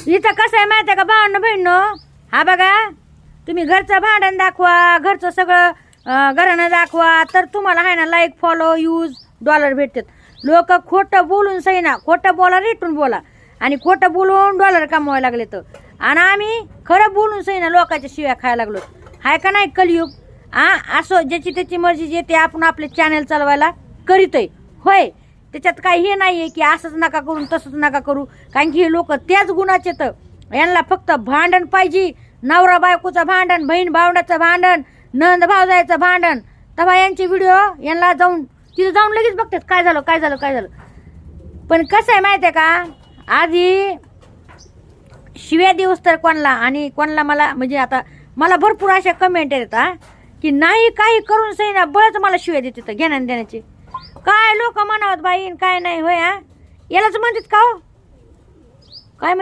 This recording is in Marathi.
इथं कसं आहे माहिती आहे का भावनं बहिणनो, हा बघा तुम्ही घरचं भांडण दाखवा, घरचं सगळं घरानं दाखवा, तर तुम्हाला आहे ना लाईक फॉलो यूज डॉलर भेटतात. लोक खोटं बोलून सही ना, खोटं बोला रेटून बोला आणि खोटं बोलून डॉलर कमवायला लागले तर, आणि आम्ही खरं बोलून सही ना लोकांच्या शिव्या खायला लागलो. हाय का नाही कलियुग? असं ज्याची त्याची मर्जी जे ते आपण आपले चॅनल चालवायला करीतोय होय. त्याच्यात काही हे नाही आहे की असंच नका करून तसंच नका करू, कारण की हे लोक त्याच गुणाचे. तर यांना फक्त भांडण पाहिजे, नवरा बायकोचं भांडण, बहीण भावंडाचं भांडण, नंद भावजायचं भांडण. तेव्हा यांचे व्हिडिओ यांना जाऊन तिथं जाऊन लगेच बघतात काय झालं काय झालं काय झालं. पण कसं आहे माहिती आहे का, आधी शिव्या दिवस तर कोणला आणि कोणला मला म्हणजे आता मला भरपूर अशा कमेंट येतात की नाही काही करून सही ना बळच मला शिव्या देते तर घेण्या देण्याचे. काय लोक म्हणावत बाईन काय नाही होय. यालाच म्हणतात का हो काय